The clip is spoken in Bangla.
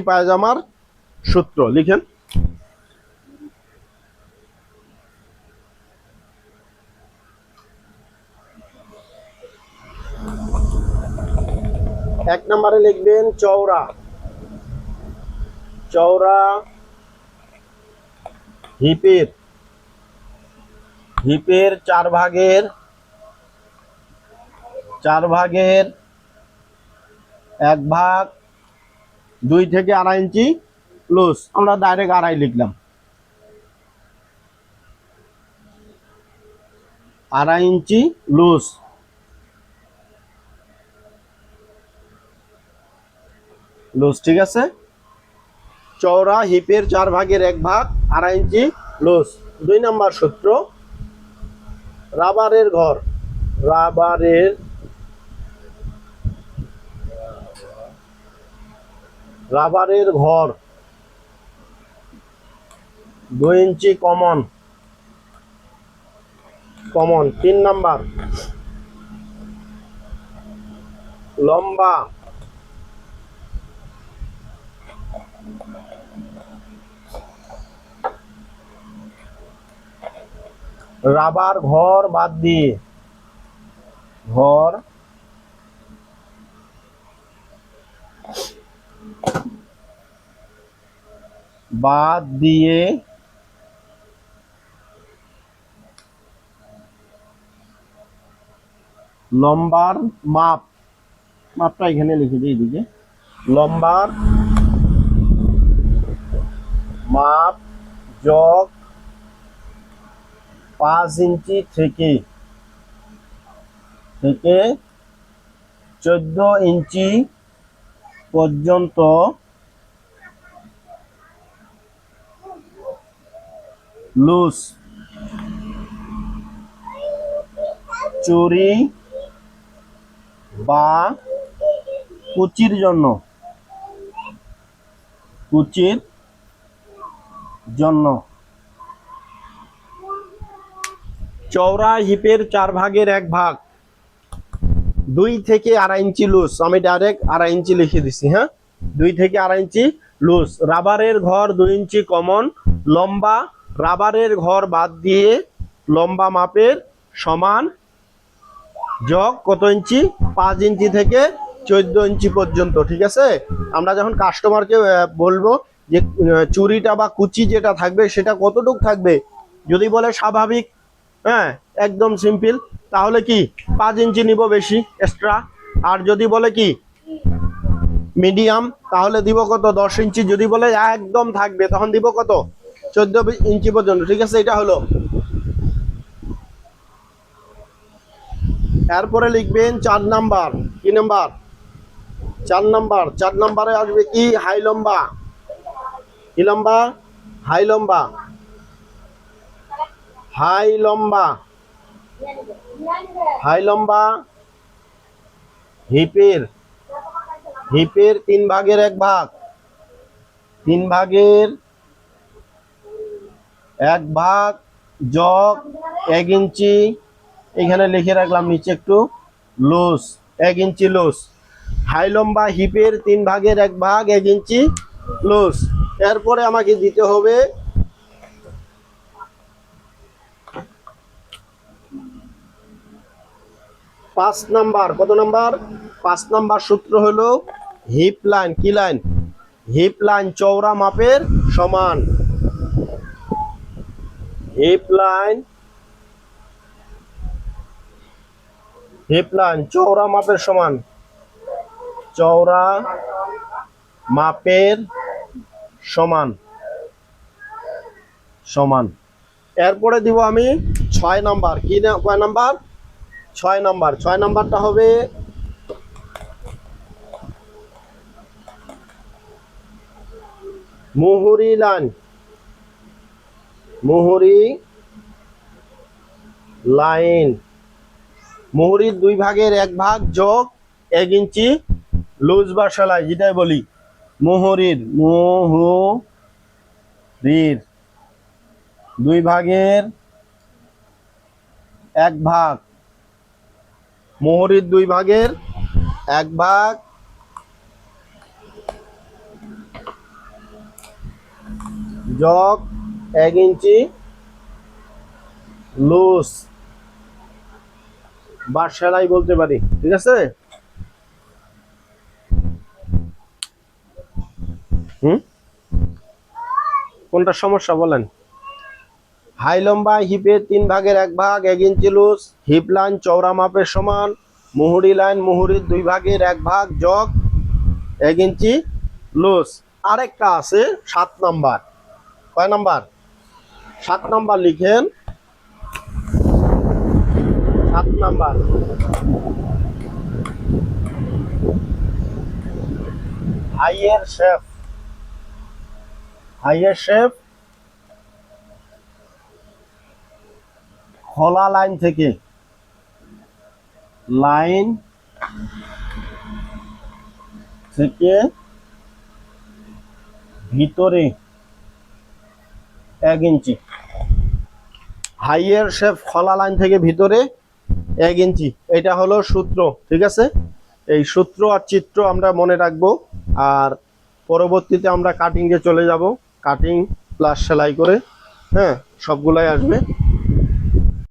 পায়জামার সূত্র লিখেন। এক নম্বরে লিখবেন চওড়া। চওড়া হিপের চার ভাগের এক ভাগ 2 থেকে 2.5 ইঞ্চি লুজ। আমরা ডাইরেক্ট 2.5 লিখলাম। 2.5 ইঞ্চি লুজ। ঠিক আছে। চওড়া হিপের 4 ভাগের 1 ভাগ 2.5 ইঞ্চি লুজ। 2 নম্বর সূত্র রাবারের ঘর। রাবারের ঘর 2 ইঞ্চি কমন। 3 নাম্বার লম্বা রাবার ঘর বাদ দিয়ে লম্বার মাপটা এখানে লিখে দিই। এদিকে লম্বার মাপ যোগ 5 ইঞ্চি থেকে 14 ইঞ্চি পর্যন্ত লুজ চুরি বা কুচির জন্য চওড়া হিপের 4 ভাগের 1 ভাগ 2 থেকে 2.5 ইঞ্চি লুজ। আমি ডাইরেক্ট 2.5 ইঞ্চি লিখে দিছি। হ্যাঁ, 2 থেকে 2.5 ইঞ্চি লুজ। রাবারের ঘর 2 ইঞ্চি কমন। লম্বা রাবারের ঘর বাদ দিয়ে লম্বা মাপের সমান যোগ কত ইঞ্চি? 5 ইঞ্চি থেকে 14 ইঞ্চি পর্যন্ত। ঠিক আছে। আমরা যখন কাস্টমারকে বলবো যে চুরিটা বা কুচি যেটা থাকবে সেটা কতটুক থাকবে, যদি বলে স্বাভাবিক, হ্যাঁ একদম সিম্পল, তাহলে কি 5 ইঞ্চি নিব বেশি এক্সট্রা। আর যদি বলে কি মিডিয়াম, তাহলে দিব কত? 10 ইঞ্চি। যদি বলে একদম থাকবে, তখন দিব কত? 14 ইঞ্চি পর্যন্ত। ঠিক আছে, এটা হলো। এরপরে লিখবেন 4 নাম্বার। কি নাম্বার? 4 নাম্বার। 4 নাম্বারে আসবে কি? হাই লম্বা। কি লম্বা? হাই লম্বা। হিপের 3 ভাগের 1 ভাগ 3 ভাগের 1 ভাগ যোগ 1 ইঞ্চি। এখানে লিখে রাখলাম নিচে একটু লুজ, 1 ইঞ্চি লুজ। হাই লম্বা হিপের 3 ভাগের 1 ভাগ 1 ইঞ্চি লুজ। এরপরে আমাকে দিতে হবে 5 নাম্বার। কত নাম্বার? 5 নাম্বার সূত্র হলো হিপ লাইন। কি লাইন? হিপ লাইন চওড়া মাপের সমান। হিপ লাইন চওড়া মাপের সমান। চওড়া মাপের সমান। এরপরে দিব আমি 6 নাম্বার। কি না? কয় নাম্বার? 6 নাম্বার। 6 নাম্বারটা হবে মুহুরি লাইন। মুহুরির 2 ভাগের 1 ভাগ যোগ 1 ইঞ্চি লুজ বা সেলাই, যেটাই বলি। মুহুরির 2 ভাগের 1 ভাগ। মুহুরির 2 ভাগের 1 ভাগ যোগ 1 ইঞ্চি লুজ বা সেলাই বলতে পারি, ঠিক আছে। কোনটা সমস্যা বলেন? হাই লম্বা হিপের 3 ভাগের 1 ভাগ 1 ইঞ্চি লুজ, হিপ লাইন চওড়া মাপের সমান, মুহুরি লাইন মুহুরির 2 ভাগের 1 ভাগ যোগ 1 ইঞ্চি লুজ। আরেকটা আছে 7 নাম্বার। কয় নাম্বার? 7 নাম্বার লিখেন। 7 নাম্বার হাইয়ের শেপ খোলা লাইন থেকে ভিতরে 1 ইঞ্চি। হাইয়ের শেপ খোলা লাইন থেকে ভিতরে 1 ইঞ্চি, এটা হলো সূত্র, ঠিক আছে। এই সূত্র আর চিত্র আমরা মনে রাখবো, আর পরবর্তীতে আমরা কাটিংয়ে চলে যাব, কাটিং প্লাস সেলাই করে, হ্যাঁ, সবগুলাই আসবে।